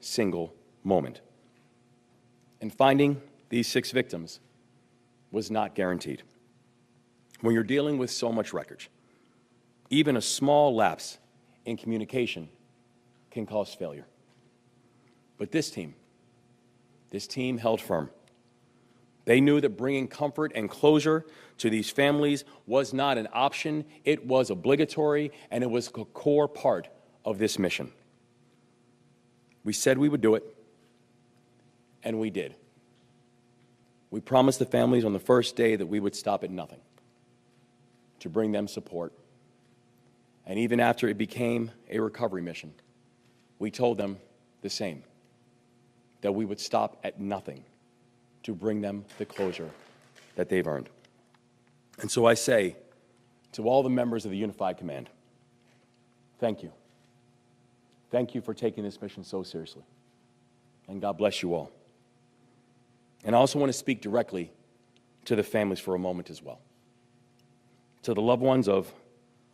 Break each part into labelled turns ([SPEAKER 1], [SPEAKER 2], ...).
[SPEAKER 1] single moment. And finding these 6 victims was not guaranteed. When you're dealing with so much wreckage, even a small lapse in communication can cause failure. But this team held firm. They knew that bringing comfort and closure to these families was not an option, it was obligatory, and it was a core part of this mission. We said we would do it, and we did. We promised the families on the first day that we would stop at nothing to bring them support. And even after it became a recovery mission, we told them the same, that we would stop at nothing to bring them the closure that they've earned. And so I say to all the members of the Unified Command, thank you. Thank you for taking this mission so seriously. And God bless you all. And I also want to speak directly to the families for a moment as well. To the loved ones of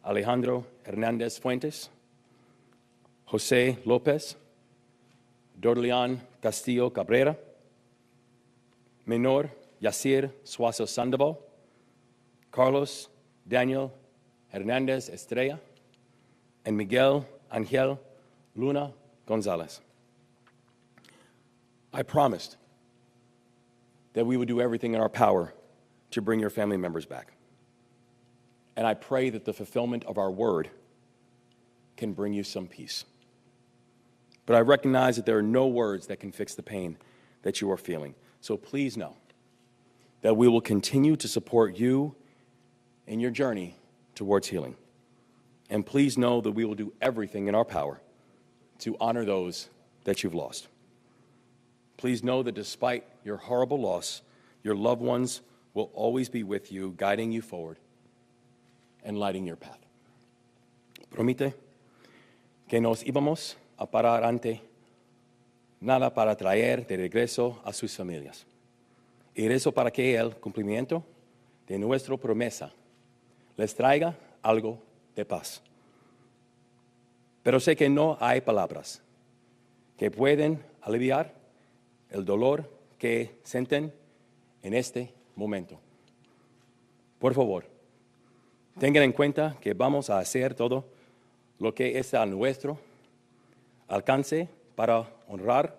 [SPEAKER 1] Alejandro Hernandez Fuentes, Jose Lopez, Dorlean Castillo Cabrera, Menor Yasir Suazo Sandoval, Carlos Daniel Hernandez Estrella, and Miguel Angel Luna Gonzalez. I promised that we would do everything in our power to bring your family members back. And I pray that the fulfillment of our word can bring you some peace. But I recognize that there are no words that can fix the pain that you are feeling. So please know that we will continue to support you in your journey towards healing. And please know that we will do everything in our power to honor those that you've lost. Please know that despite your horrible loss, your loved ones will always be with you, guiding you forward and lighting your path. Promete que nos íbamos a parar ante nada para traer de regreso a sus familias. Y rezo para que el cumplimiento de nuestra promesa les traiga algo de paz. Pero sé que no hay palabras que pueden aliviar el dolor que sienten en este momento. Por favor, tengan en cuenta que vamos a hacer todo lo que está a nuestro alcance para honrar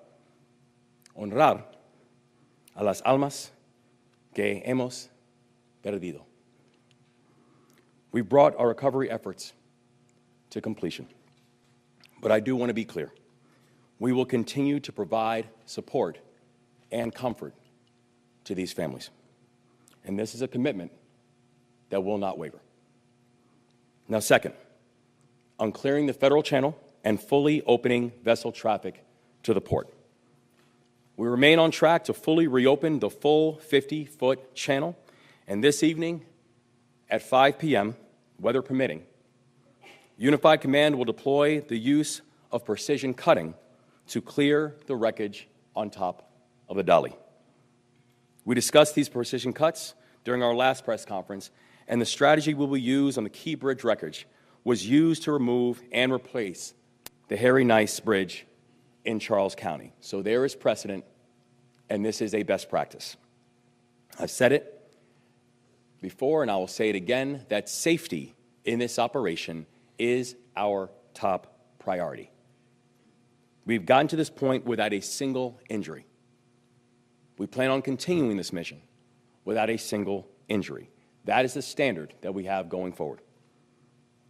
[SPEAKER 1] a las almas que hemos perdido. We've brought our recovery efforts to completion. But I do want to be clear. We will continue to provide support and comfort to these families. And this is a commitment that will not waver. Now, second, on clearing the federal channel and fully opening vessel traffic to the port. We remain on track to fully reopen the full 50-foot channel, and this evening at 5 p.m., weather permitting, Unified Command will deploy the use of precision cutting to clear the wreckage on top of the Dali. We discussed these precision cuts during our last press conference, and the strategy we will use on the Key Bridge wreckage was used to remove and replace the Harry Nice Bridge in Charles County. So there is precedent, and this is a best practice. I've said it before, and I will say it again, that safety in this operation is our top priority. We've gotten to this point without a single injury. We plan on continuing this mission without a single injury. That is the standard that we have going forward.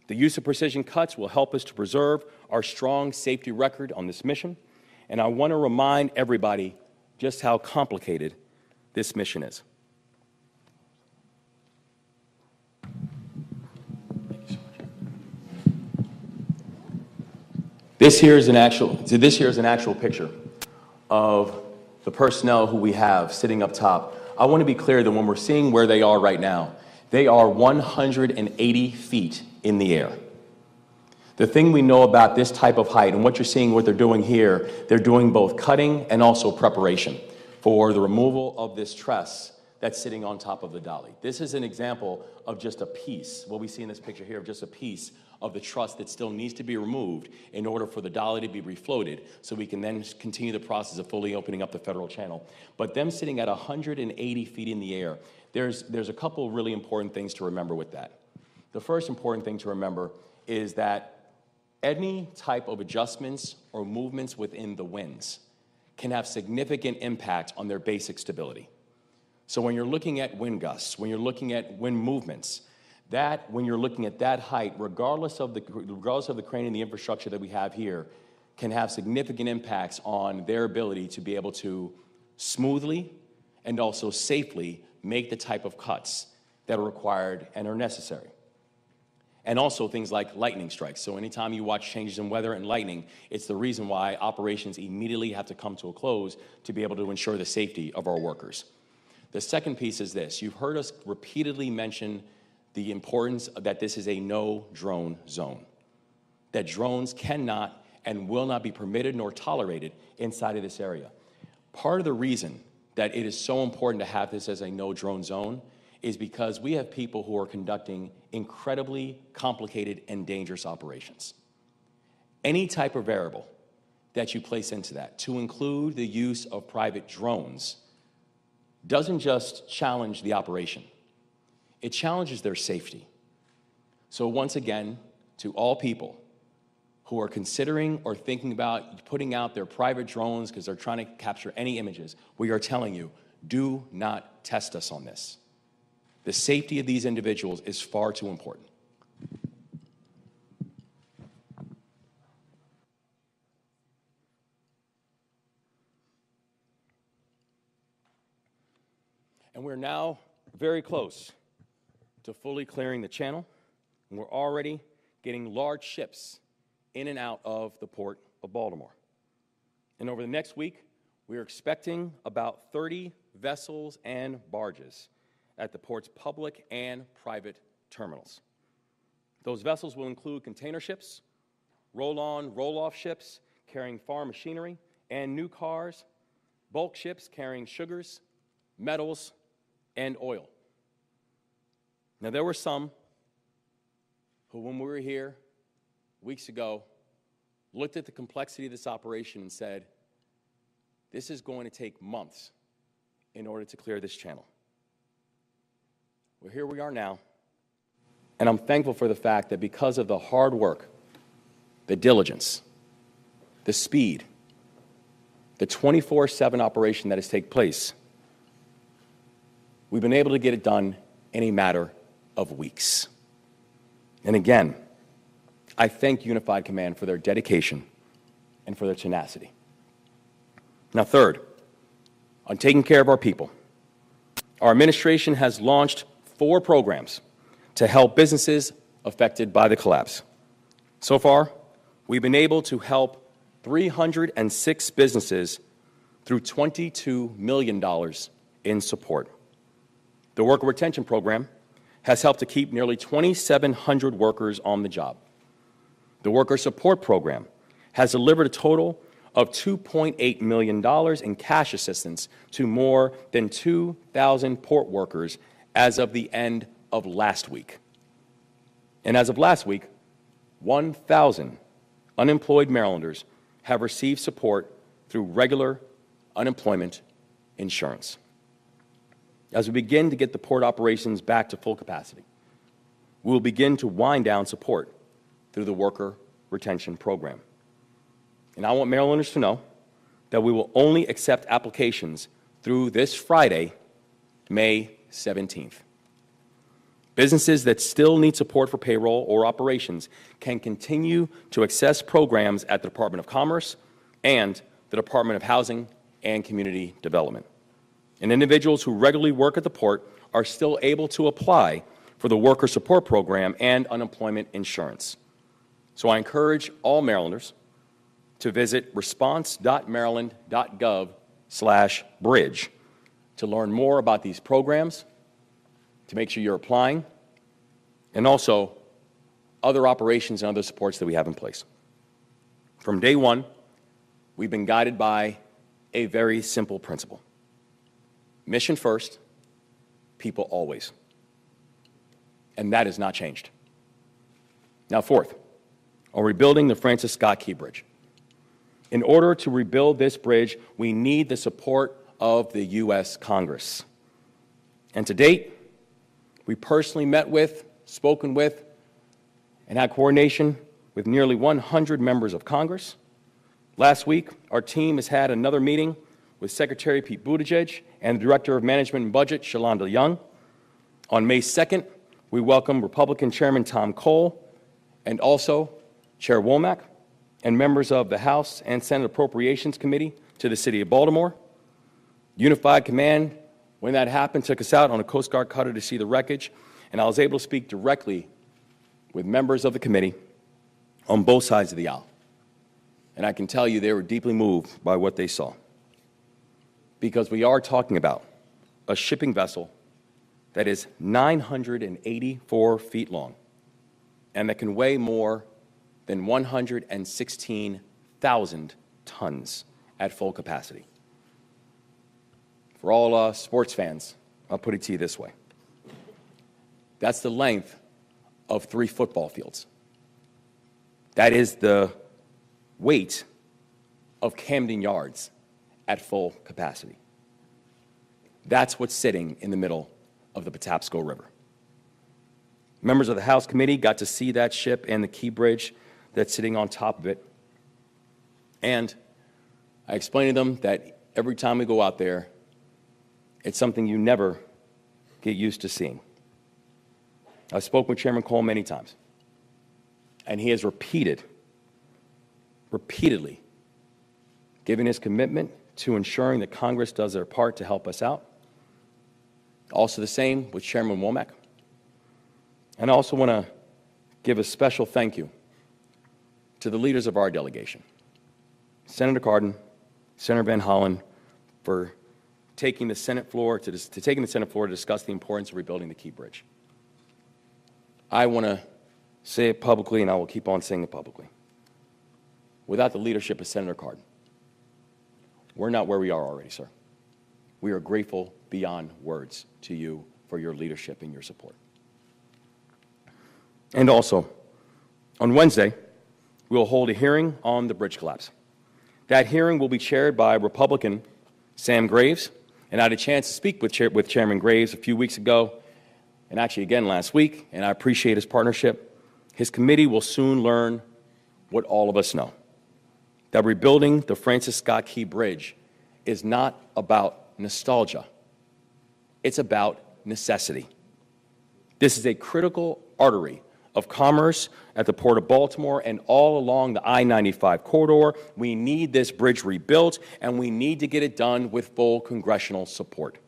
[SPEAKER 1] The use of precision cuts will help us to preserve our strong safety record on this mission, and I want to remind everybody just how complicated this mission is. This here is an actual picture of the personnel who we have sitting up top. I want to be clear that when we're seeing where they are right now, they are 180 feet in the air. The thing we know about this type of height and what you're seeing, what they're doing here, they're doing both cutting and also preparation for the removal of this truss that's sitting on top of the dolly. This is an example of just a piece, what we see in this picture here, of just a piece of the truss that still needs to be removed in order for the dolly to be refloated so we can then continue the process of fully opening up the federal channel. But them sitting at 180 feet in the air, there's a couple really important things to remember with that. The first important thing to remember is that any type of adjustments or movements within the winds can have significant impact on their basic stability. So when you're looking at wind gusts, when you're looking at wind movements, when you're looking at that height, regardless of the crane and the infrastructure that we have here, can have significant impacts on their ability to be able to smoothly and also safely make the type of cuts that are required and are necessary. And also things like lightning strikes. So anytime you watch changes in weather and lightning, it's the reason why operations immediately have to come to a close to be able to ensure the safety of our workers. The second piece is this. You've heard us repeatedly mention the importance that this is a no-drone zone, that drones cannot and will not be permitted nor tolerated inside of this area. Part of the reason that it is so important to have this as a no-drone zone is because we have people who are conducting incredibly complicated and dangerous operations. Any type of variable that you place into that, to include the use of private drones, doesn't just challenge the operation, it challenges their safety. So once again, to all people who are considering or thinking about putting out their private drones because they're trying to capture any images, we are telling you, do not test us on this. The safety of these individuals is far too important. And we're now very close to fully clearing the channel, and we're already getting large ships in and out of the port of Baltimore. And over the next week, we are expecting about 30 vessels and barges at the port's public and private terminals. Those vessels will include container ships, roll-on, roll-off ships carrying farm machinery and new cars, bulk ships carrying sugars, metals, and oil. Now, there were some who, when we were here weeks ago, looked at the complexity of this operation and said, this is going to take months in order to clear this channel. Well, here we are now, and I'm thankful for the fact that because of the hard work, the diligence, the speed, the 24/7 operation that has taken place, we've been able to get it done in a matter of weeks. And again, I thank Unified Command for their dedication and for their tenacity. Now, third, on taking care of our people, our administration has launched 4 programs to help businesses affected by the collapse. So far, we've been able to help 306 businesses through $22 million in support. The Worker Retention Program has helped to keep nearly 2,700 workers on the job. The Worker Support Program has delivered a total of $2.8 million in cash assistance to more than 2,000 port workers as of the end of last week. And as of last week, 1,000 unemployed Marylanders have received support through regular unemployment insurance. As we begin to get the port operations back to full capacity, we will begin to wind down support through the Worker Retention Program. And I want Marylanders to know that we will only accept applications through this Friday, May 17th. Businesses that still need support for payroll or operations can continue to access programs at the Department of Commerce and the Department of Housing and Community Development. And individuals who regularly work at the port are still able to apply for the Worker Support Program and unemployment insurance. So I encourage all Marylanders to visit response.maryland.gov/bridge to learn more about these programs, to make sure you're applying, and also other operations and other supports that we have in place. From day one, we've been guided by a very simple principle. Mission first, people always. And that has not changed. Now, fourth, on rebuilding the Francis Scott Key Bridge. In order to rebuild this bridge, we need the support of the U.S. Congress. And to date, we personally met with, spoken with, and had coordination with nearly 100 members of Congress. Last week, our team has had another meeting with Secretary Pete Buttigieg and the Director of Management and Budget, Shalonda Young. On May 2nd, we welcomed Republican Chairman Tom Cole and also Chair Womack and members of the House and Senate Appropriations Committee to the City of Baltimore. Unified Command, when that happened, took us out on a Coast Guard cutter to see the wreckage, and I was able to speak directly with members of the committee on both sides of the aisle. And I can tell you they were deeply moved by what they saw, because we are talking about a shipping vessel that is 984 feet long and that can weigh more than 116,000 tons at full capacity. For all sports fans, I'll put it to you this way. That's the length of 3 football fields. That is the weight of Camden Yards at full capacity. That's what's sitting in the middle of the Patapsco River. Members of the House Committee got to see that ship and the Key Bridge that's sitting on top of it. And I explained to them that every time we go out there, it's something you never get used to seeing. I've spoken with Chairman Cole many times, and he has repeatedly given his commitment to ensuring that Congress does their part to help us out. Also the same with Chairman Womack. And I also want to give a special thank you to the leaders of our delegation, Senator Cardin, Senator Van Hollen, for taking the Senate floor to discuss the importance of rebuilding the Key Bridge. I want to say it publicly, and I will keep on saying it publicly. Without the leadership of Senator Cardin, we're not where we are already, sir. We are grateful beyond words to you for your leadership and your support. And also, on Wednesday, we will hold a hearing on the bridge collapse. That hearing will be chaired by Republican Sam Graves, and I had a chance to speak with Chairman Graves a few weeks ago, and actually again last week, and I appreciate his partnership. His committee will soon learn what all of us know, that rebuilding the Francis Scott Key Bridge is not about nostalgia. It's about necessity. This is a critical artery of commerce at the Port of Baltimore and all along the I-95 corridor. We need this bridge rebuilt, and we need to get it done with full congressional support.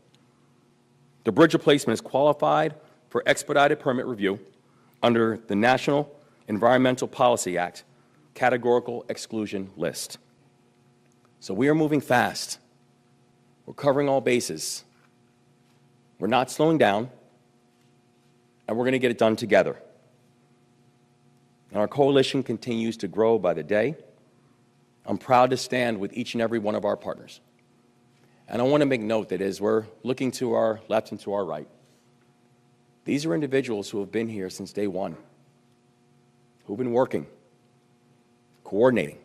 [SPEAKER 1] The bridge replacement is qualified for expedited permit review under the National Environmental Policy Act categorical exclusion list. So we are moving fast. We're covering all bases. We're not slowing down, and we're going to get it done together. And our coalition continues to grow by the day. I'm proud to stand with each and every one of our partners. And I want to make note that as we're looking to our left and to our right, these are individuals who have been here since day one, who've been working, coordinating.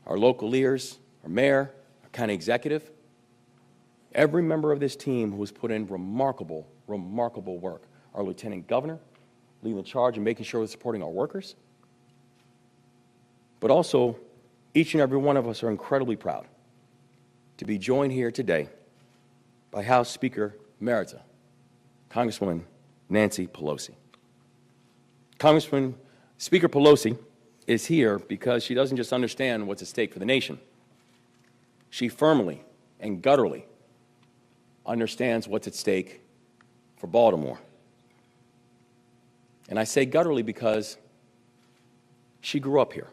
[SPEAKER 1] Our local leaders, our mayor, our county executive, every member of this team who has put in remarkable work. Our lieutenant governor, leading the charge and making sure we're supporting our workers. But also, each and every one of us are incredibly proud to be joined here today by House Speaker Emerita, Congresswoman Nancy Pelosi. Speaker Pelosi is here because she doesn't just understand what's at stake for the nation. She firmly and gutturally understands what's at stake for Baltimore. And I say gutturally because she grew up here.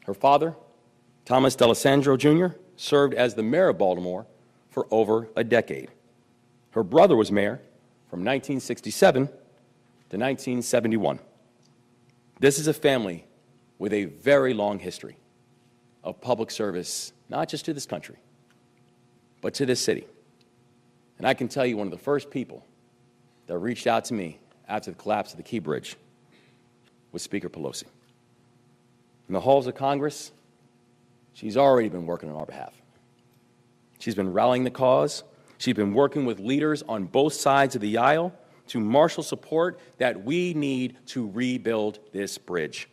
[SPEAKER 1] Her father, Thomas D'Alessandro Jr., served as the mayor of Baltimore for over a decade. Her brother was mayor from 1967 to 1971. This is a family with a very long history of public service, not just to this country, but to this city. And I can tell you one of the first people that reached out to me after the collapse of the Key Bridge with Speaker Pelosi. In the halls of Congress, she's already been working on our behalf. She's been rallying the cause. She's been working with leaders on both sides of the aisle to marshal support that we need to rebuild this bridge.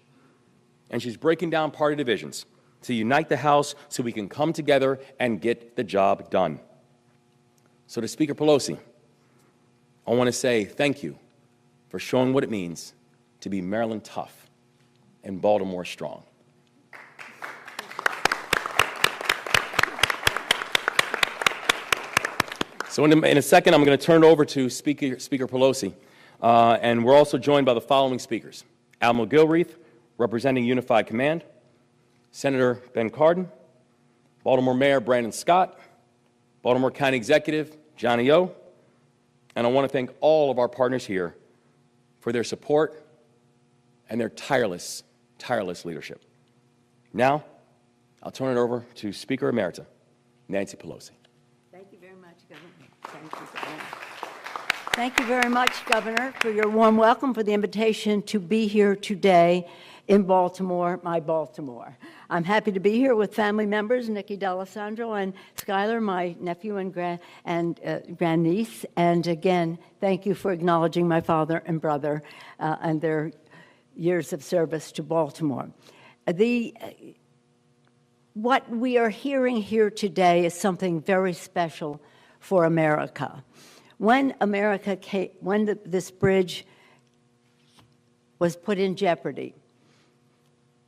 [SPEAKER 1] And she's breaking down party divisions to unite the House so we can come together and get the job done. So to Speaker Pelosi, I want to say thank you for showing what it means to be Maryland tough and Baltimore strong. So in a second, I'm going to turn it over to Speaker Pelosi, and we're also joined by the following speakers: Admiral Gilreath, representing Unified Command; Senator Ben Cardin; Baltimore Mayor Brandon Scott; Baltimore County Executive Johnny O. And I want to thank all of our partners here for their support and their tireless leadership. Now, I'll turn it over to Speaker Emerita Nancy Pelosi.
[SPEAKER 2] Thank you very much, Governor. Thank you, Governor. Thank you very much, Governor, for your warm welcome, for the invitation to be here today in Baltimore, my Baltimore. I'm happy to be here with family members, Nikki D'Alessandro and Skylar, my nephew and grandniece. And again, thank you for acknowledging my father and brother and their years of service to Baltimore. What we are hearing here today is something very special for America. When this bridge was put in jeopardy,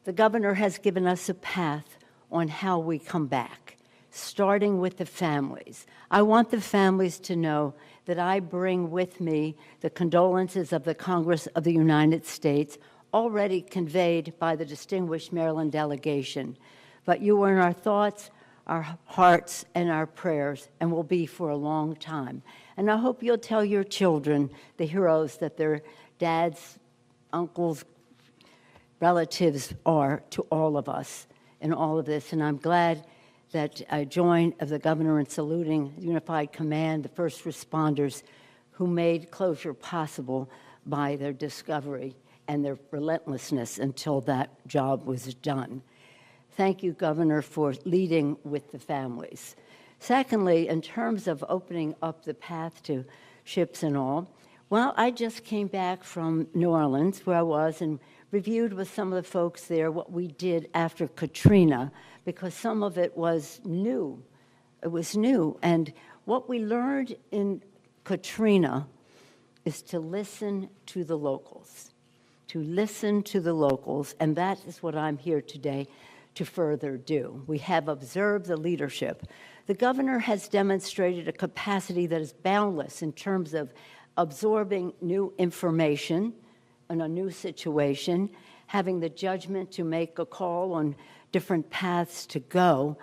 [SPEAKER 2] the governor has given us a path on how we come back, starting with the families. I want the families to know that I bring with me the condolences of the Congress of the United States, already conveyed by the distinguished Maryland delegation. But you are in our thoughts, our hearts, and our prayers, and will be for a long time. And I hope you'll tell your children the heroes that their dads, uncles, relatives are to all of us in all of this. And I'm glad that I join of the governor in saluting Unified Command, the first responders who made closure possible by their discovery and their relentlessness until that job was done. Thank you, Governor, for leading with the families. Secondly, in terms of opening up the path to ships and all, well, I just came back from New Orleans, where I was, and reviewed with some of the folks there what we did after Katrina, because some of it was new. It was new. And what we learned in Katrina is to listen to the locals, and that is what I'm here today to further do. We have observed the leadership. The governor has demonstrated a capacity that is boundless in terms of absorbing new information in a new situation, having the judgment to make a call on different paths to go.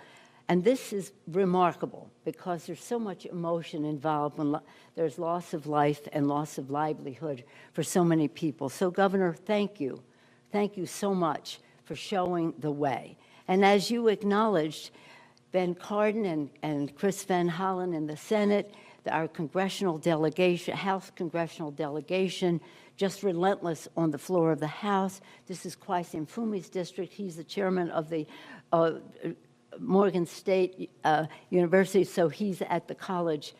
[SPEAKER 2] And this is remarkable because there's so much emotion involved when there's loss of life and loss of livelihood for so many people. So, Governor, thank you. Thank you so much for showing the way. And as you acknowledged, Ben Cardin and Chris Van Hollen in the Senate, our congressional delegation, House congressional delegation, just relentless on the floor of the House. This is Kwasi Mfume's district. He's the chairman of the Morgan State University, so he's at the college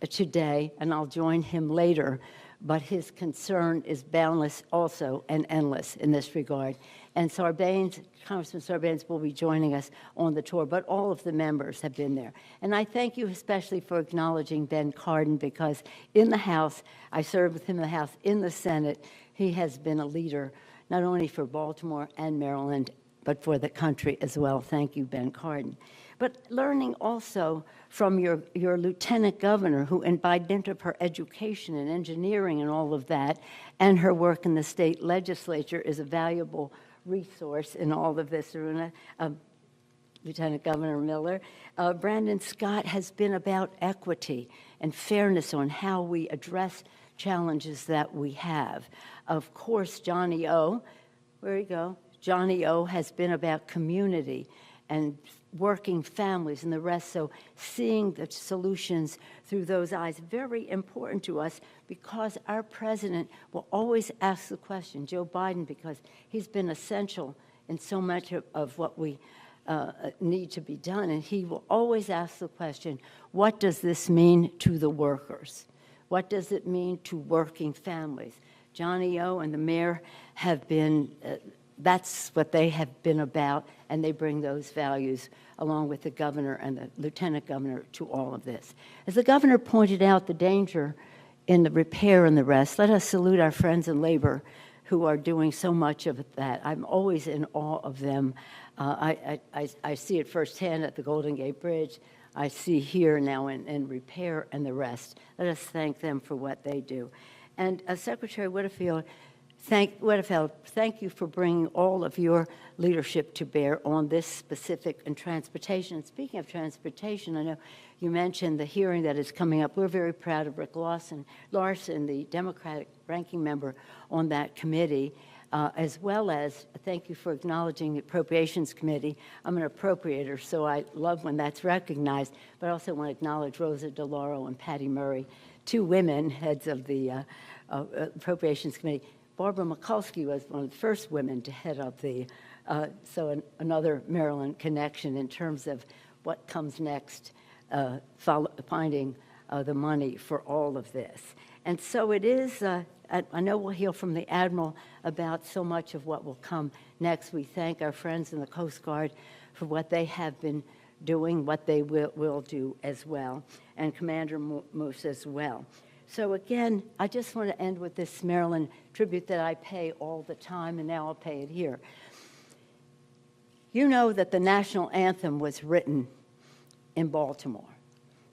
[SPEAKER 2] today, and I'll join him later. But his concern is boundless also and endless in this regard. And Sarbanes, Congressman Sarbanes will be joining us on the tour, but all of the members have been there. And I thank you especially for acknowledging Ben Cardin, because in the House, I served with him in the House, in the Senate, he has been a leader, not only for Baltimore and Maryland, but for the country as well. Thank you, Ben Cardin. But learning also from your lieutenant governor, who, and by dint of her education and engineering and all of that, and her work in the state legislature, is a valuable resource in all of this arena. Lieutenant Governor Miller. Brandon Scott has been about equity and fairness on how we address challenges that we have. Of course, Johnny O, where you go? Johnny O has been about community and working families and the rest. So seeing the solutions through those eyes, very important to us, because our president will always ask the question, Joe Biden, because he's been essential in so much of what we need to be done. And he will always ask the question, what does this mean to the workers? What does it mean to working families? Johnny O and the mayor have been, that's what they have been about, and they bring those values along with the governor and the lieutenant governor to all of this. As the governor pointed out, the danger in the repair and the rest, let us salute our friends in labor who are doing so much of that. I'm always in awe of them. I see it firsthand at the Golden Gate Bridge. I see here now in repair and the rest. Let us thank them for what they do. And Secretary Whitfield, thank you for bringing all of your leadership to bear on this specific in transportation. And speaking of transportation, I know you mentioned the hearing that is coming up. We're very proud of Rick Larson, the Democratic ranking member on that committee, as well as thank you for acknowledging the Appropriations Committee. I'm an appropriator, so I love when that's recognized, but I also want to acknowledge Rosa DeLauro and Patty Murray, two women heads of the Appropriations Committee. Barbara Mikulski was one of the first women to head up the, another Maryland connection in terms of what comes next, finding the money for all of this. And so it is, I know we'll hear from the Admiral about so much of what will come next. We thank our friends in the Coast Guard for what they have been doing, what they will do as well, and Commander Moose as well. So again, I just want to end with this Maryland tribute that I pay all the time, and now I'll pay it here. You know that the national anthem was written in Baltimore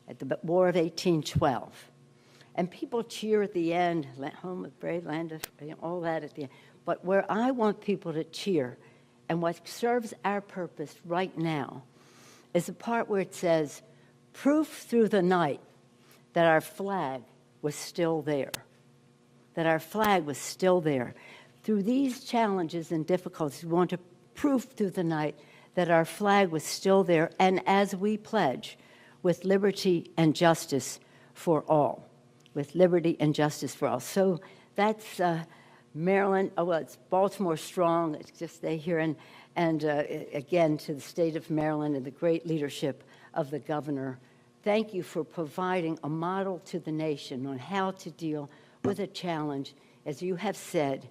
[SPEAKER 2] at the War of 1812. And people cheer at the end, home of brave land, all that at the end. But where I want people to cheer, and what serves our purpose right now, is the part where it says, proof through the night that our flag was still there, that our flag was still there. Through these challenges and difficulties, we want to prove through the night that our flag was still there, and as we pledge, with liberty and justice for all, with liberty and justice for all. So that's Maryland, it's Baltimore strong, it's just stay here, and again, to the state of Maryland and the great leadership of the governor. Thank you for providing a model to the nation on how to deal with a challenge, as you have said,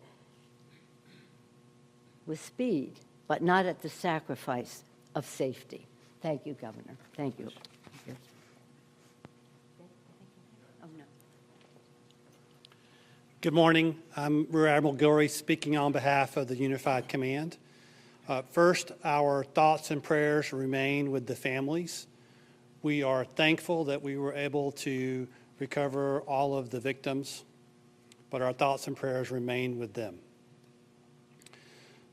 [SPEAKER 2] with speed, but not at the sacrifice of safety. Thank you, Governor. Thank you. Oh, no.
[SPEAKER 3] Good morning. I'm Rear Admiral Gilroy speaking on behalf of the Unified Command. First, our thoughts and prayers remain with the families. We are thankful that we were able to recover all of the victims, but our thoughts and prayers remain with them.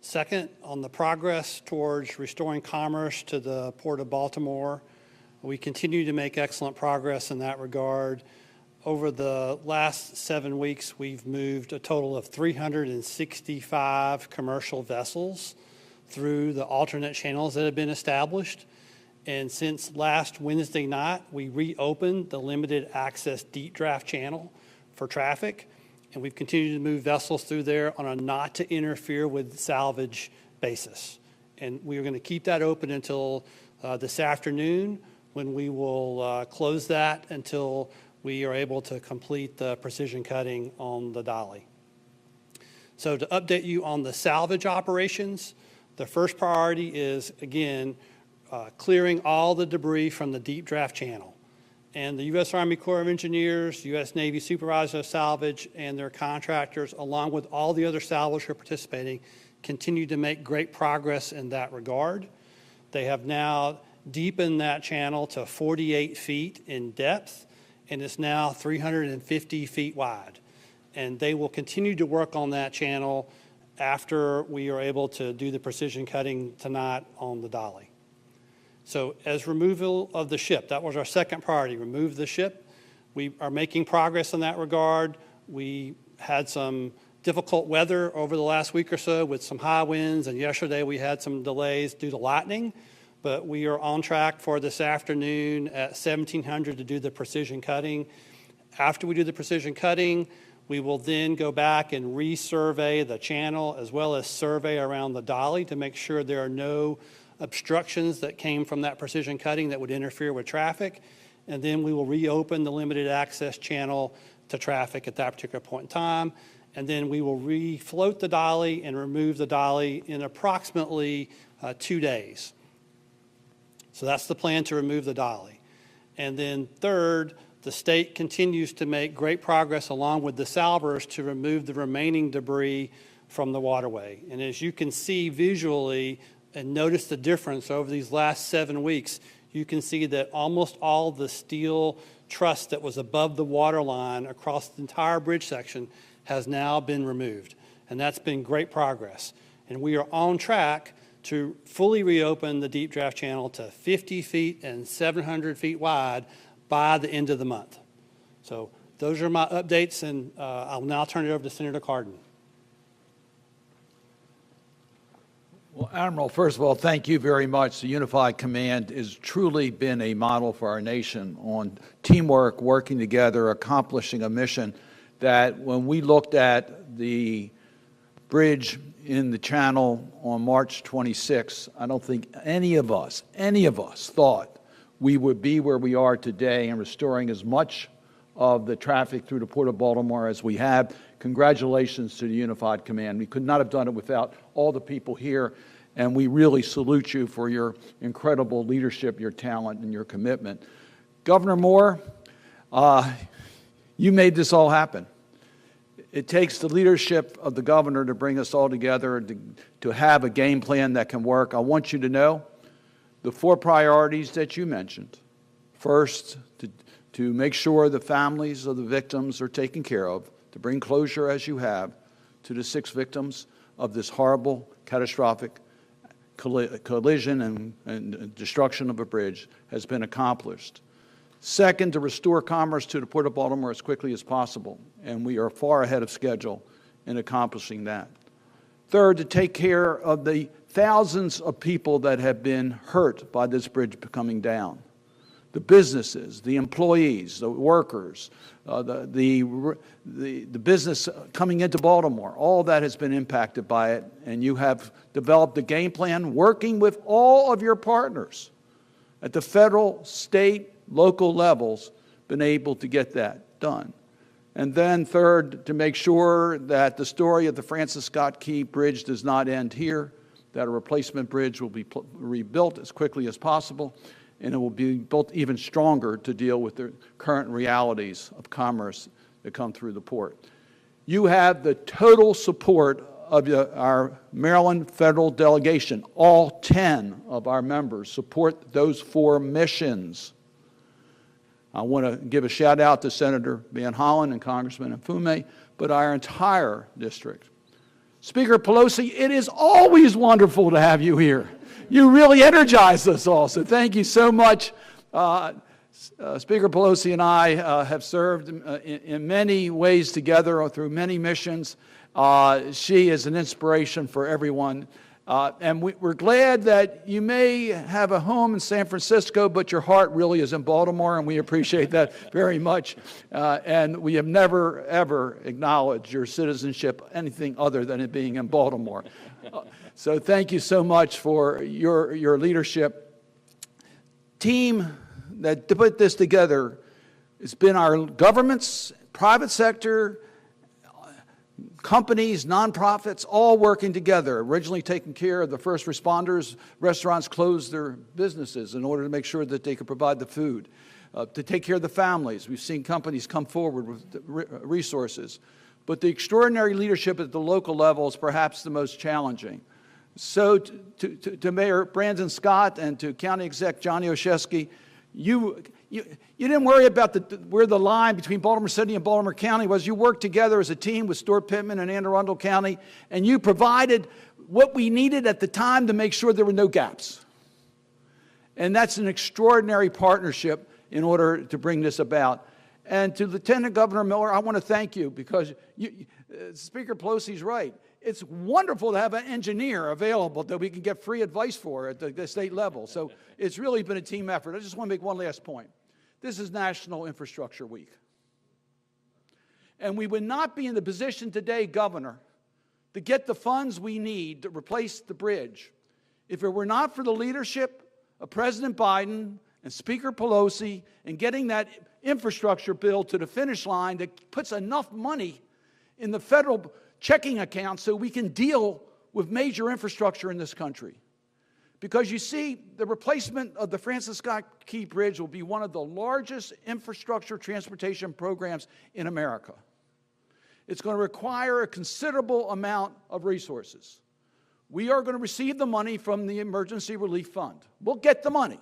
[SPEAKER 3] Second, on the progress towards restoring commerce to the Port of Baltimore, we continue to make excellent progress in that regard. Over the last 7 weeks, we've moved a total of 365 commercial vessels through the alternate channels that have been established. And since last Wednesday night, we reopened the limited access deep draft channel for traffic, and we've continued to move vessels through there on a not to interfere with salvage basis. And we are going to keep that open until this afternoon, when we will close that until we are able to complete the precision cutting on the dolly. So to update you on the salvage operations, the first priority is, again, clearing all the debris from the deep draft channel. And the U.S. Army Corps of Engineers, U.S. Navy Supervisors of Salvage, and their contractors, along with all the other salvage who are participating, continue to make great progress in that regard. They have now deepened that channel to 48 feet in depth, and it's now 350 feet wide. And they will continue to work on that channel after we are able to do the precision cutting tonight on the dolly. So as removal of the ship, that was our second priority, remove the ship. We are making progress in that regard. We had some difficult weather over the last week or so with some high winds, and yesterday we had some delays due to lightning. but we are on track for this afternoon at 1700 to do the precision cutting. After we do the precision cutting, we will then go back and resurvey the channel as well as survey around the dolly to make sure there are no obstructions that came from that precision cutting that would interfere with traffic. And then we will reopen the limited access channel to traffic at that particular point in time. And then we will refloat the dolly and remove the dolly in approximately 2 days. So that's the plan, to remove the dolly. And then third, the state continues to make great progress along with the salvers to remove the remaining debris from the waterway. And as you can see visually and notice the difference over these last 7 weeks, you can see that almost all the steel truss that was above the water line across the entire bridge section has now been removed. And that's been great progress. And we are on track to fully reopen the deep draft channel to 50 feet and 700 feet wide by the end of the month. So those are my updates, and I'll now turn it over to Senator Cardin.
[SPEAKER 4] Well, Admiral, first of all, thank you very much. The Unified Command has truly been a model for our nation on teamwork, working together, accomplishing a mission that when we looked at the bridge in the channel on March 26, I don't think any of us thought we would be where we are today and restoring as much of the traffic through the Port of Baltimore as we have. Congratulations to the Unified Command. We could not have done it without all the people here, and we really salute you for your incredible leadership, your talent, and your commitment. Governor Moore, you made this all happen. It takes the leadership of the governor to bring us all together, to have a game plan that can work. I want you to know the 4 priorities that you mentioned. First, to make sure the families of the victims are taken care of, to bring closure as you have to the 6 victims of this horrible, catastrophic collision and destruction of a bridge has been accomplished. Second, to restore commerce to the Port of Baltimore as quickly as possible, and we are far ahead of schedule in accomplishing that. Third, to take care of the thousands of people that have been hurt by this bridge coming down. The businesses, the employees, the workers, the business coming into Baltimore, all that has been impacted by it, and you have developed a game plan working with all of your partners at the federal, state, local levels, been able to get that done. And then third, to make sure that the story of the Francis Scott Key Bridge does not end here, that a replacement bridge will be rebuilt as quickly as possible, and it will be built even stronger to deal with the current realities of commerce that come through the port. You have the total support of our Maryland federal delegation. All 10 of our members support those 4 missions. I want to give a shout out to Senator Van Hollen and Congressman Mfume, but our entire district. Speaker Pelosi, it is always wonderful to have you here. You really energize us all, so thank you so much. Speaker Pelosi and I have served in many ways together through many missions. She is an inspiration for everyone. And we're glad that you may have a home in San Francisco, but your heart really is in Baltimore, and we appreciate that very much. And we have never, ever acknowledged your citizenship anything other than it being in Baltimore. So thank you so much for your leadership. Team that put this together has been our governments, private sector, companies, nonprofits, all working together, originally taking care of the first responders. Restaurants closed their businesses in order to make sure that they could provide the food. To take care of the families, we've seen companies come forward with resources. But the extraordinary leadership at the local level is perhaps the most challenging. So to Mayor Brandon Scott and to County Exec Johnny Olszewski, you didn't worry about where the line between Baltimore City and Baltimore County was. You worked together as a team with Stuart Pittman and Anne Arundel County, and you provided what we needed at the time to make sure there were no gaps. And that's an extraordinary partnership in order to bring this about. And to Lieutenant Governor Miller, I want to thank you because Speaker Pelosi's right. it's wonderful to have an engineer available that we can get free advice for at the state level. So it's really been a team effort. I just want to make one last point. This is National Infrastructure Week. And we would not be in the position today, Governor, to get the funds we need to replace the bridge if it were not for the leadership of President Biden and Speaker Pelosi in getting that infrastructure bill to the finish line that puts enough money in the federal checking account so we can deal with major infrastructure in this country. Because you see, the replacement of the Francis Scott Key Bridge will be one of the largest infrastructure transportation programs in America. It's going to require a considerable amount of resources. We are going to receive the money from the Emergency Relief Fund. We'll get the money.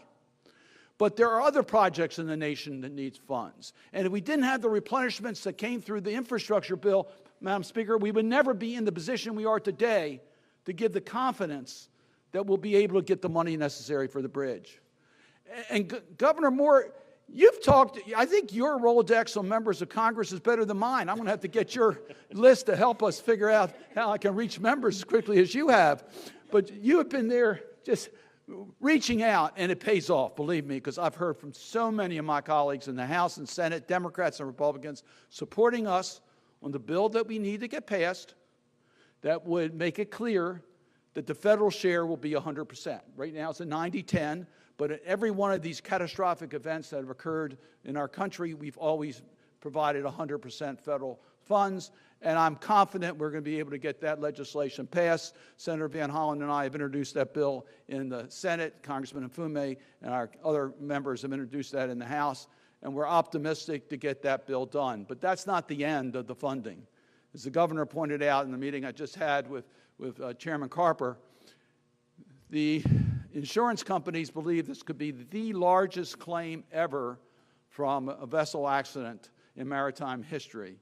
[SPEAKER 4] But there are other projects in the nation that need funds. And if we didn't have the replenishments that came through the infrastructure bill, Madam Speaker, we would never be in the position we are today to give the confidence that we'll be able to get the money necessary for the bridge. And Governor Moore, you've talked, I think your Rolodex on members of Congress is better than mine. I'm going to have to get your list to help us figure out how I can reach members as quickly as you have. But you have been there just reaching out, and it pays off, believe me, because I've heard from so many of my colleagues in the House and Senate, Democrats and Republicans, supporting us on the bill that we need to get passed that would make it clear that the federal share will be 100%. Right now it's a 90-10, but at every one of these catastrophic events that have occurred in our country, we've always provided 100% federal funds, and I'm confident we're going to be able to get that legislation passed. Senator Van Hollen and I have introduced that bill in the Senate. Congressman Mfume and our other members have introduced that in the House, and we're optimistic to get that bill done. But that's not the end of the funding. As the governor pointed out in the meeting I just had with Chairman Carper, the insurance companies believe this could be the largest claim ever from a vessel accident in maritime history.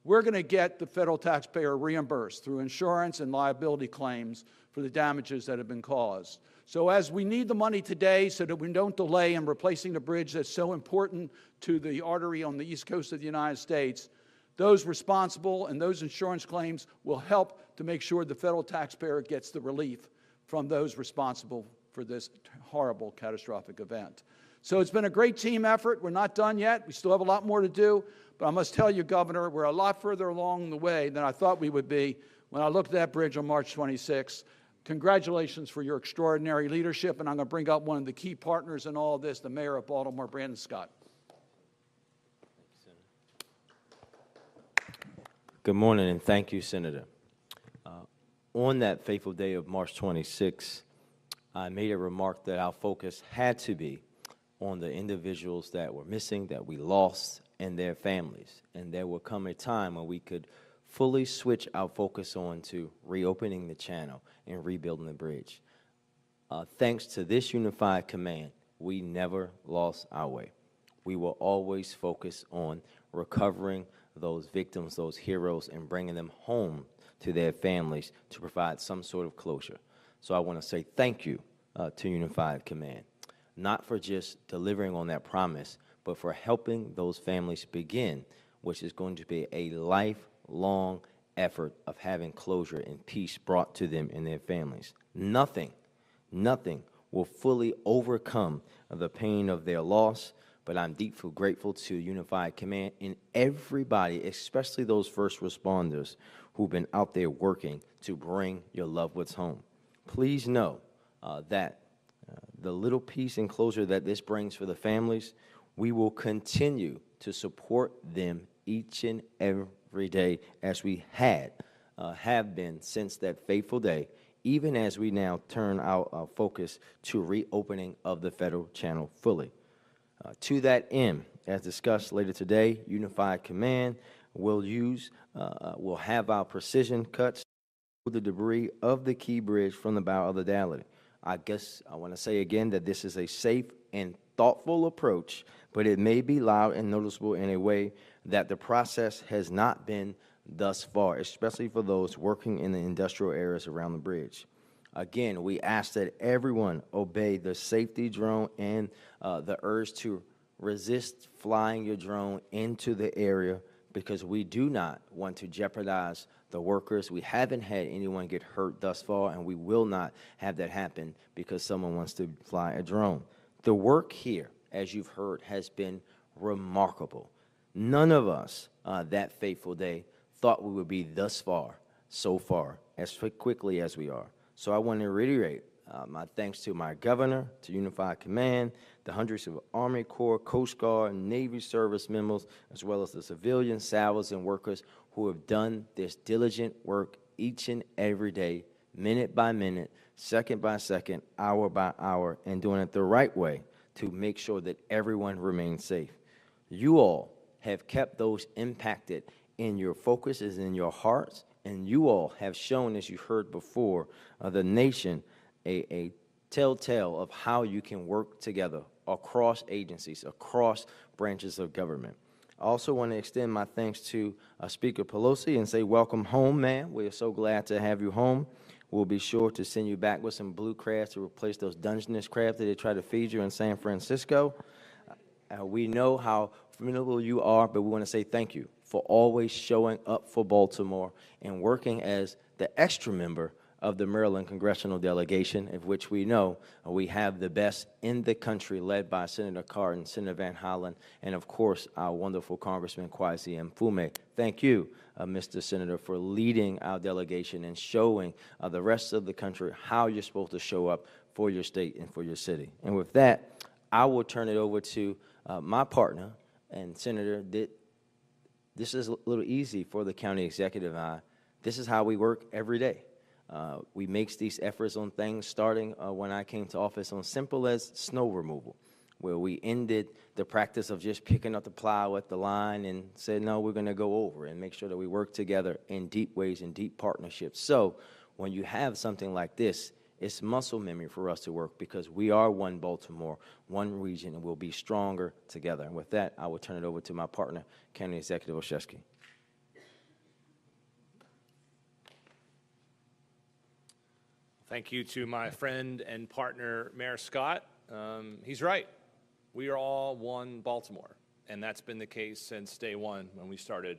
[SPEAKER 4] We're going to get the federal taxpayer reimbursed through insurance and liability claims for the damages that have been caused. So as we need the money today so that we don't delay in replacing the bridge that's so important to the artery on the east coast of the United States, those responsible and those insurance claims will help to make sure the federal taxpayer gets the relief from those responsible for this horrible, catastrophic event. So it's been a great team effort. We're not done yet. We still have a lot more to do. But I must tell you, Governor, we're a lot further along the way than I thought we would be when I looked at that bridge on March 26th. Congratulations for your extraordinary leadership, and I'm going to bring up one of the key partners in all of this, the Mayor of Baltimore, Brandon Scott.
[SPEAKER 5] Good morning, and thank you, Senator. On that fateful day of March 26th, I made a remark that our focus had to be on the individuals that were missing, that we lost, and their families. And there will come a time when we could fully switch our focus on to reopening the channel and rebuilding the bridge. Thanks to this unified command, we never lost our way. We will always focus on recovering those victims, those heroes, and bringing them home to their families to provide some sort of closure. So I want to say thank you to Unified Command, not for just delivering on that promise, but for helping those families begin, which is going to be a lifelong effort of having closure and peace brought to them and their families. Nothing will fully overcome the pain of their loss, but I'm deeply grateful to Unified Command and everybody, especially those first responders who've been out there working to bring your loved ones home. Please know that the little peace and closure that this brings for the families, we will continue to support them each and every day as we have been since that fateful day, even as we now turn our focus to reopening of the federal channel fully. To that end, as discussed later today, Unified Command will have our precision cuts to the debris of the Key Bridge from the bow of the Dalley. I guess I want to say again that this is a safe and thoughtful approach, but it may be loud and noticeable in a way that the process has not been thus far, especially for those working in the industrial areas around the bridge. Again, we ask that everyone obey the safety drone and the urge to resist flying your drone into the area because we do not want to jeopardize the workers. We haven't had anyone get hurt thus far, and we will not have that happen because someone wants to fly a drone. The work here, as you've heard, has been remarkable. None of us that fateful day thought we would be thus far, so far, as quickly as we are. So I want to reiterate my thanks to my governor, to Unified Command, the hundreds of Army Corps, Coast Guard, and Navy service members, as well as the civilians, sailors, and workers who have done this diligent work each and every day, minute by minute, second by second, hour by hour, and doing it the right way to make sure that everyone remains safe. You all have kept those impacted in your focuses, in your hearts, and you all have shown, as you heard before, the nation a telltale of how you can work together across agencies, across branches of government. I also want to extend my thanks to Speaker Pelosi and say, welcome home, ma'am. We are so glad to have you home. We'll be sure to send you back with some blue crabs to replace those Dungeness crabs that they try to feed you in San Francisco. We know how formidable you are, but we want to say thank you for always showing up for Baltimore and working as the extra member of the Maryland congressional delegation, of which we know we have the best in the country, led by Senator Cardin, Senator Van Hollen, and of course our wonderful Congressman Kwasi Mfume. Thank you, Mr. Senator, for leading our delegation and showing the rest of the country how you're supposed to show up for your state and for your city. And with that, I will turn it over to my partner and Senator. This is a little easy for the county executive and I. This is how we work every day. We make these efforts on things starting when I came to office on simple as snow removal, where we ended the practice of just picking up the plow at the line and said, no, we're going to go over and make sure that we work together in deep ways and deep partnerships. So when you have something like this, it's muscle memory for us to work because we are one Baltimore, one region, and we'll be stronger together. And with that, I will turn it over to my partner, County Executive Olszewski.
[SPEAKER 6] Thank you to my friend and partner, Mayor Scott. He's right. We are all one Baltimore, and that's been the case since day one when we started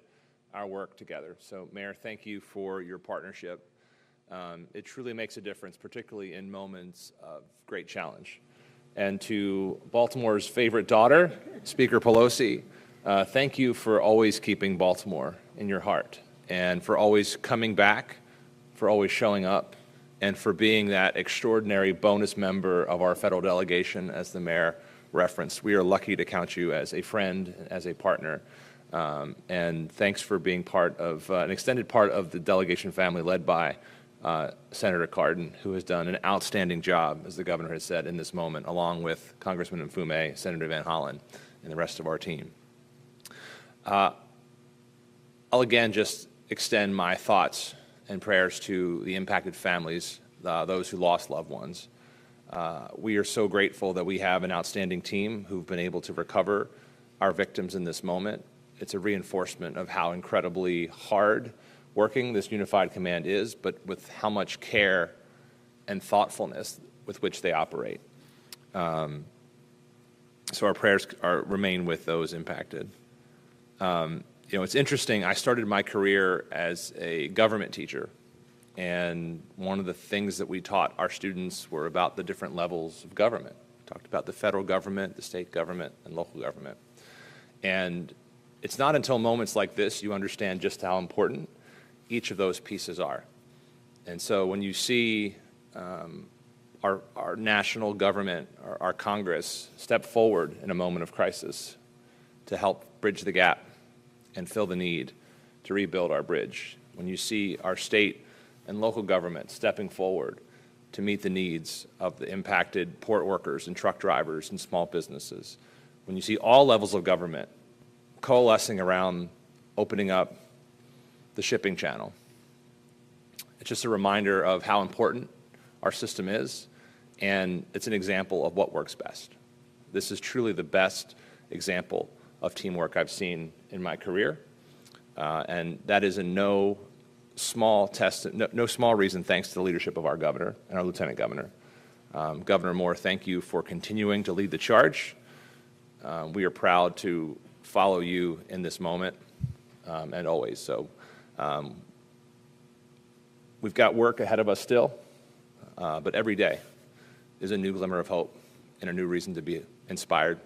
[SPEAKER 6] our work together. So, Mayor, thank you for your partnership. It truly makes a difference, particularly in moments of great challenge. And to Baltimore's favorite daughter, Speaker Pelosi, thank you for always keeping Baltimore in your heart and for always coming back, for always showing up, and for being that extraordinary bonus member of our federal delegation, as the mayor referenced. We are lucky to count you as a friend, as a partner, and thanks for being part of an extended part of the delegation family led by Senator Cardin, who has done an outstanding job, as the governor has said, in this moment, along with Congressman Mfume, Senator Van Hollen, and the rest of our team. I'll again just extend my thoughts and prayers to the impacted families, those who lost loved ones. We are so grateful that we have an outstanding team who've been able to recover our victims in this moment. It's a reinforcement of how incredibly hard working this unified command is, but with how much care and thoughtfulness with which they operate. So our prayers remain with those impacted. You know, it's interesting, I started my career as a government teacher, and one of the things that we taught our students were about the different levels of government. We talked about the federal government, the state government, and local government. And it's not until moments like this you understand just how important each of those pieces are. And so when you see our national government, our Congress, step forward in a moment of crisis to help bridge the gap and fill the need to rebuild our bridge, when you see our state and local government stepping forward to meet the needs of the impacted port workers and truck drivers and small businesses, when you see all levels of government coalescing around opening up the shipping channel, it's just a reminder of how important our system is, and it's an example of what works best. This is truly the best example of teamwork I've seen in my career, and that is in no small reason thanks to the leadership of our governor and our lieutenant governor. Governor Moore, thank you for continuing to lead the charge. We are proud to follow you in this moment. and always. So we've got work ahead of us still, but every day is a new glimmer of hope and a new reason to be inspired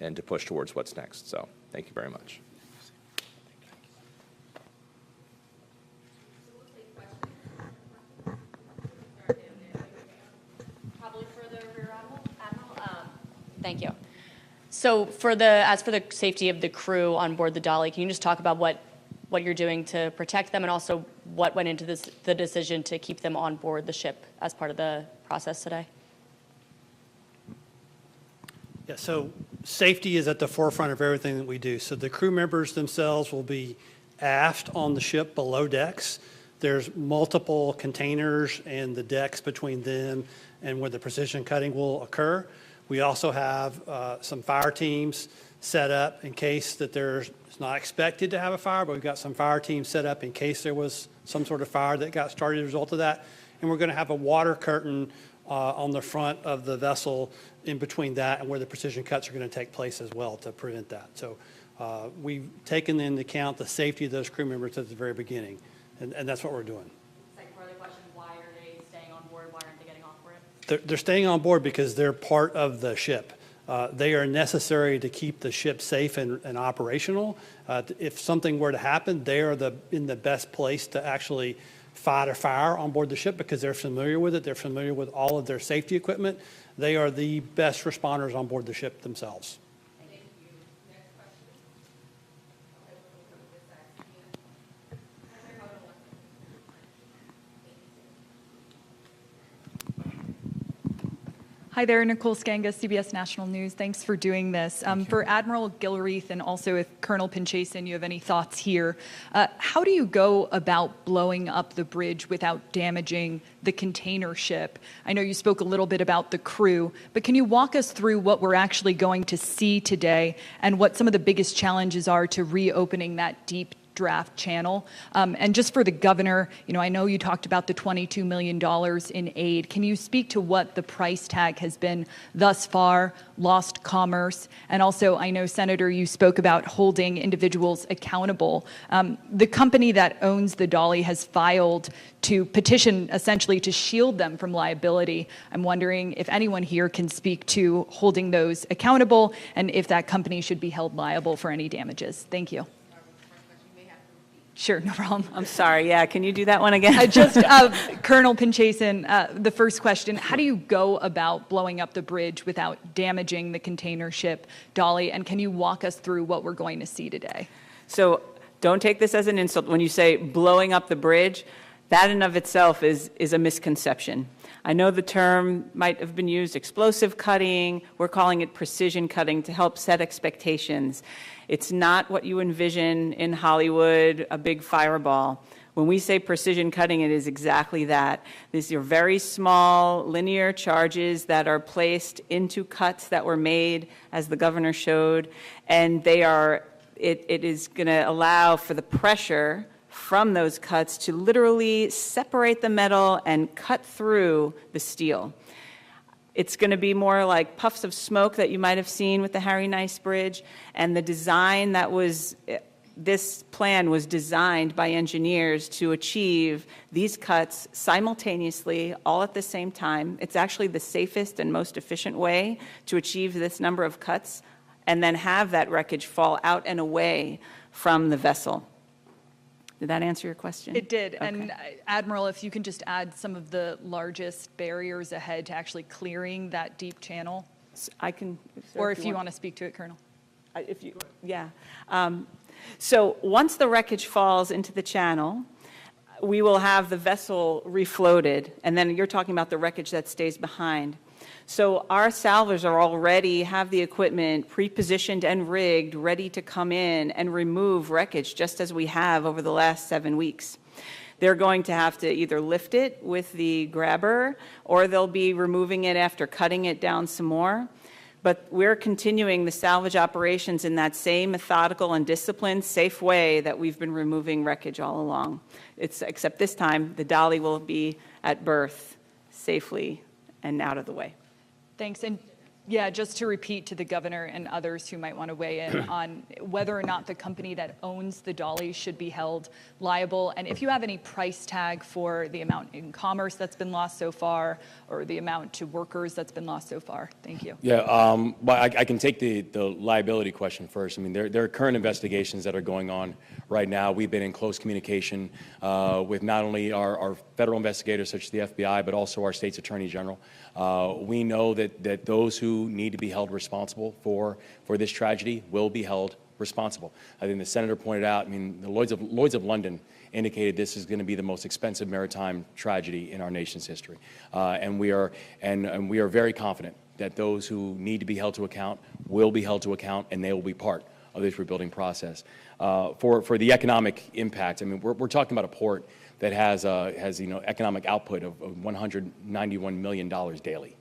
[SPEAKER 6] and to push towards what's next. So thank you very much.
[SPEAKER 7] Probably for the Rear Admiral. Thank you. So as for the safety of the crew on board the Dolly, can you just talk about what you're doing to protect them, and also what went into the decision to keep them on board the ship as part of the process today?
[SPEAKER 3] Yeah, so safety is at the forefront of everything that we do. So the crew members themselves will be aft on the ship below decks. There's multiple containers and the decks between them and where the precision cutting will occur. We also have some fire teams set up in case that it's not expected to have a fire, but we've got some fire teams set up in case there was some sort of fire that got started as a result of that. And we're going to have a water curtain on the front of the vessel in between that and where the precision cuts are going to take place as well to prevent that. So we've taken into account the safety of those crew members at the very beginning, and that's what we're doing.
[SPEAKER 7] Second part of the question, why are they staying on board? Why aren't they getting off board?
[SPEAKER 3] They're staying on board because they're part of the ship. They are necessary to keep the ship safe and operational. If something were to happen, they are in the best place to actually fight a fire on board the ship because they're familiar with it. They're familiar with all of their safety equipment. They are the best responders on board the ship themselves.
[SPEAKER 7] Thank you. Next
[SPEAKER 8] Hi there, Nicole Skanga, CBS National News. Thanks for doing this. For Admiral Gilreath and also if Colonel Pinchason, you have any thoughts here, how do you go about blowing up the bridge without damaging the container ship? I know you spoke a little bit about the crew, but can you walk us through what we're actually going to see today and what some of the biggest challenges are to reopening that deep draft channel? And just for the governor, I know you talked about the $22 million in aid. Can you speak to what the price tag has been thus far, lost commerce? And also, I know, Senator, you spoke about holding individuals accountable. The company that owns the Dolly has filed to petition essentially to shield them from liability. I'm wondering if anyone here can speak to holding those accountable and if that company should be held liable for any damages. Thank you. Sure, no problem.
[SPEAKER 9] I'm sorry, yeah, can you do that one again?
[SPEAKER 8] Colonel Pinchason, the first question, how do you go about blowing up the bridge without damaging the container ship Dolly, and can you walk us through what we're going to see today?
[SPEAKER 9] So don't take this as an insult. When you say blowing up the bridge, that in of itself is a misconception. I know the term might have been used, explosive cutting. We're calling it precision cutting to help set expectations. It's not what you envision in Hollywood, a big fireball. When we say precision cutting, it is exactly that. These are very small linear charges that are placed into cuts that were made, as the governor showed, and it is going to allow for the pressure from those cuts to literally separate the metal and cut through the steel. It's going to be more like puffs of smoke that you might have seen with the Harry Nice Bridge, and the design this plan was designed by engineers to achieve these cuts simultaneously, all at the same time. It's actually the safest and most efficient way to achieve this number of cuts and then have that wreckage fall out and away from the vessel. Did that answer your question?
[SPEAKER 8] It did.
[SPEAKER 9] Okay.
[SPEAKER 8] And Admiral, if you can just add some of the largest barriers ahead to actually clearing that deep channel.
[SPEAKER 9] I can.
[SPEAKER 8] Or if you want to speak to it, Colonel.
[SPEAKER 9] So once the wreckage falls into the channel, we will have the vessel refloated, and then you're talking about the wreckage that stays behind. So our salvers are already have the equipment pre-positioned and rigged, ready to come in and remove wreckage, just as we have over the last 7 weeks. They're going to have to either lift it with the grabber, or they'll be removing it after cutting it down some more. But we're continuing the salvage operations in that same methodical and disciplined, safe way that we've been removing wreckage all along. Except this time, the Dolly will be at berth safely and out of the way.
[SPEAKER 8] Thanks. And Yeah, just to repeat to the governor and others who might want to weigh in on whether or not the company that owns the dolly should be held liable, and if you have any price tag for the amount in commerce that's been lost so far, or the amount to workers that's been lost so far. Thank you.
[SPEAKER 1] Yeah, well, I can take the liability question first. I mean, there are current investigations that are going on right now. We've been in close communication with not only our federal investigators, such as the FBI, but also our state's attorney general. We know that those who need to be held responsible for this tragedy will be held responsible. I think the senator pointed out, I mean, the Lloyds of London indicated this is going to be the most expensive maritime tragedy in our nation's history. And we are very confident that those who need to be held to account will be held to account, and they will be part of this rebuilding process. For the economic impact, I mean, we're talking about a port that has economic output of $191 million daily.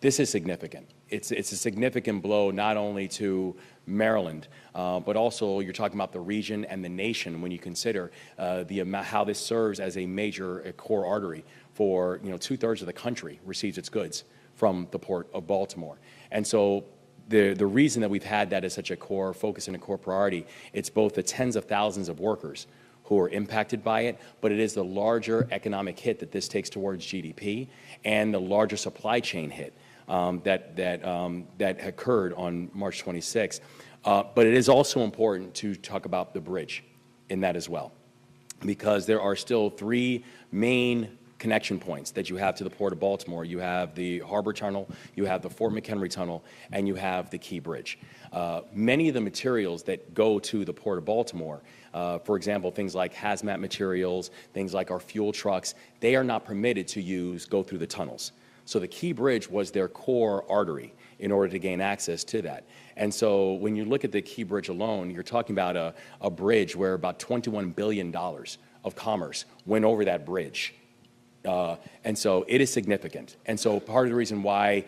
[SPEAKER 1] This is significant. It's a significant blow not only to Maryland, but also you're talking about the region and the nation when you consider how this serves as a major core artery for 2/3 of the country receives its goods from the port of Baltimore. And so the reason that we've had that as such a core focus and a core priority, it's both the tens of thousands of workers who are impacted by it, but it is the larger economic hit that this takes towards GDP and the larger supply chain hit that occurred on March 26th. But it is also important to talk about the bridge in that as well, because there are still three main connection points that you have to the Port of Baltimore. You have the Harbor Tunnel, you have the Fort McHenry Tunnel, and you have the Key Bridge. Many of the materials that go to the Port of Baltimore, for example, things like hazmat materials, things like our fuel trucks, they are not permitted to go through the tunnels. So the Key Bridge was their core artery in order to gain access to that. And so when you look at the Key Bridge alone, you're talking about a bridge where about $21 billion of commerce went over that bridge. And so it is significant. And so part of the reason why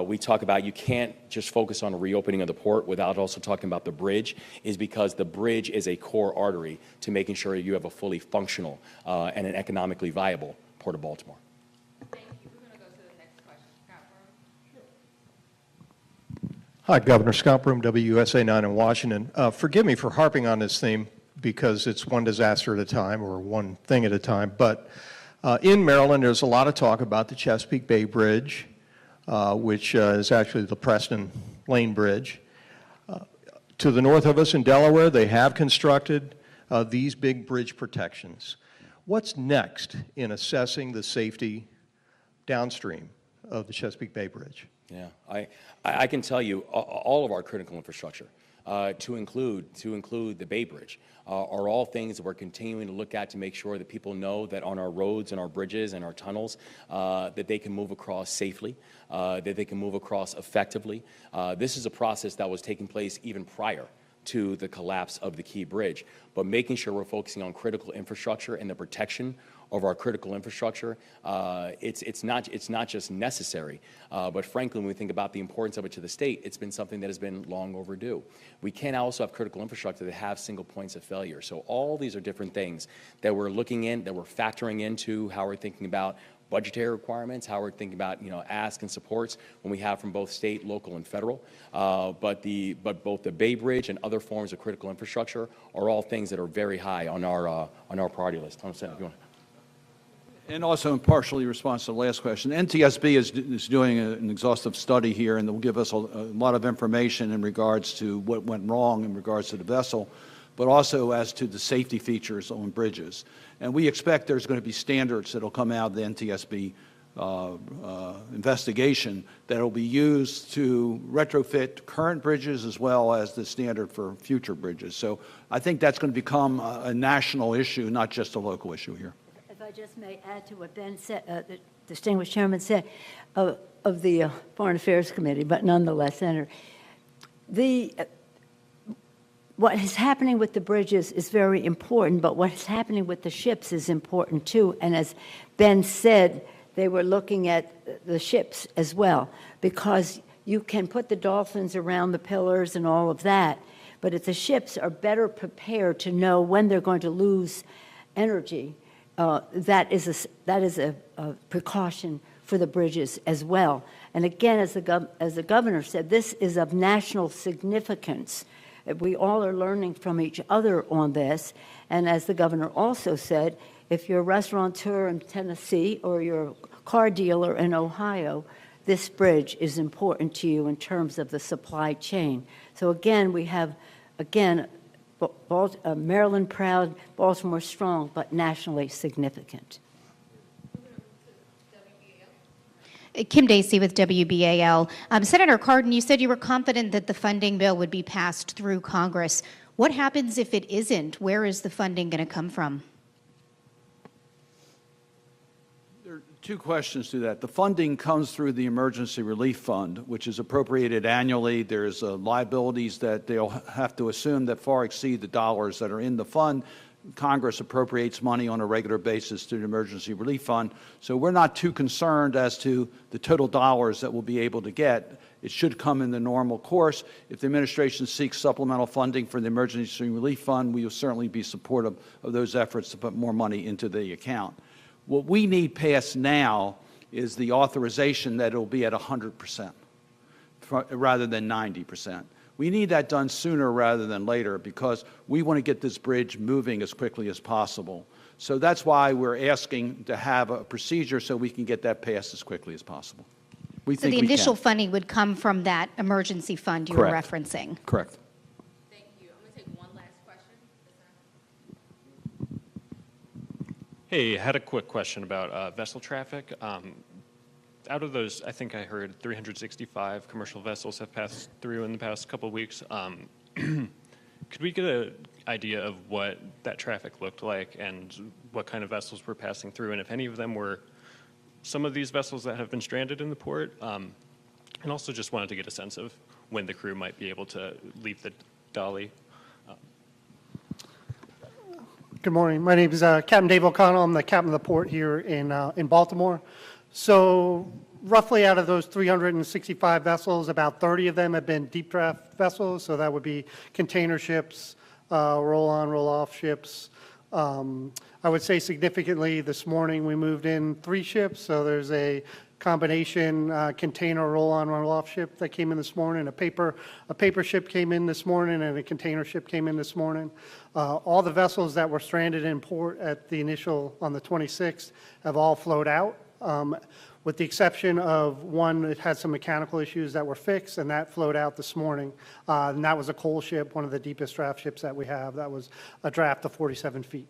[SPEAKER 1] we talk about you can't just focus on a reopening of the port without also talking about the bridge is because the bridge is a core artery to making sure you have a fully functional and an economically viable Port of Baltimore.
[SPEAKER 9] Thank you. We're going to go to the next question. Scott Broom.
[SPEAKER 10] Hi, Governor Scott Broom, WUSA 9 in Washington. Forgive me for harping on this theme because it's one disaster at a time or one thing at a time, but in Maryland, there's a lot of talk about the Chesapeake Bay Bridge, which is actually the Preston Lane Bridge. To the north of us in Delaware, they have constructed these big bridge protections. What's next in assessing the safety downstream of the Chesapeake Bay Bridge?
[SPEAKER 1] Yeah, I can tell you all of our critical infrastructure, to include the Bay Bridge, are all things that we're continuing to look at to make sure that people know that on our roads and our bridges and our tunnels that they can move across safely, that they can move across effectively. This is a process that was taking place even prior to the collapse of the Key Bridge, but making sure we're focusing on critical infrastructure and the protection of our critical infrastructure. It's not just necessary, but frankly, when we think about the importance of it to the state, it's been something that has been long overdue. We can also have critical infrastructure that have single points of failure. So all these are different things that we're looking in, that we're factoring into how we're thinking about budgetary requirements, how we're thinking about asks and supports when we have from both state, local, and federal. But both the Bay Bridge and other forms of critical infrastructure are all things that are very high on our priority list. Tom, if you want.
[SPEAKER 4] And also in partially response to the last question, NTSB is doing an exhaustive study here, and they'll give us a lot of information in regards to what went wrong in regards to the vessel, but also as to the safety features on bridges. And we expect there's going to be standards that will come out of the NTSB investigation that will be used to retrofit current bridges as well as the standard for future bridges. So I think that's going to become a national issue, not just a local issue here.
[SPEAKER 2] If I just may add to what Ben said, the distinguished chairman said of the Foreign Affairs Committee, but nonetheless, Senator, what is happening with the bridges is very important, but what is happening with the ships is important too. And as Ben said, they were looking at the ships as well, because you can put the dolphins around the pillars and all of that, but if the ships are better prepared to know when they're going to lose energy, that is a precaution for the bridges as well. And again, as the governor said, this is of national significance. We all are learning from each other on this. And as the governor also said, if you're a restaurateur in Tennessee or you're a car dealer in Ohio, this bridge is important to you in terms of the supply chain. So again, we have, Maryland proud, Baltimore strong, but nationally significant.
[SPEAKER 11] Kim Dacey with WBAL. Senator Cardin, you said you were confident that the funding bill would be passed through Congress. What happens if it isn't? Where is the funding going to come from?
[SPEAKER 4] There are two questions to that. The funding comes through the Emergency Relief Fund, which is appropriated annually. There's liabilities that they'll have to assume that far exceed the dollars that are in the fund. Congress appropriates money on a regular basis to the Emergency Relief Fund. So we're not too concerned as to the total dollars that we'll be able to get. It should come in the normal course. If the administration seeks supplemental funding for the Emergency Relief Fund, we will certainly be supportive of those efforts to put more money into the account. What we need passed now is the authorization that it will be at 100% rather than 90%. We need that done sooner rather than later because we want to get this bridge moving as quickly as possible. So that's why we're asking to have a procedure so we can get that passed as quickly as possible. We
[SPEAKER 11] So
[SPEAKER 4] think
[SPEAKER 11] the
[SPEAKER 4] we
[SPEAKER 11] initial
[SPEAKER 4] can.
[SPEAKER 11] funding would come from that emergency fund you were referencing?
[SPEAKER 4] Correct.
[SPEAKER 7] Thank you. I'm going to take one last question.
[SPEAKER 12] Hey, I had a quick question about vessel traffic. Out of those, I think I heard 365 commercial vessels have passed through in the past couple of weeks. Could we get an idea of what that traffic looked like and what kind of vessels were passing through, and if any of them were some of these vessels that have been stranded in the port? And also just wanted to get a sense of when the crew might be able to leave the Dolly.
[SPEAKER 13] Good morning. My name is Captain Dave O'Connell. I'm the captain of the port here in Baltimore. So roughly out of those 365 vessels, about 30 of them have been deep draft vessels. So that would be container ships, roll-on, roll-off ships. I would say significantly this morning we moved in 3 ships. So there's a combination container roll-on, roll-off ship that came in this morning. A paper ship came in this morning, and a container ship came in this morning. All the vessels that were stranded in port at the initial on the 26th have all flowed out, with the exception of one that had some mechanical issues that were fixed, and that flowed out this morning. And that was a coal ship, one of the deepest draft ships that we have. That was a draft of 47 feet.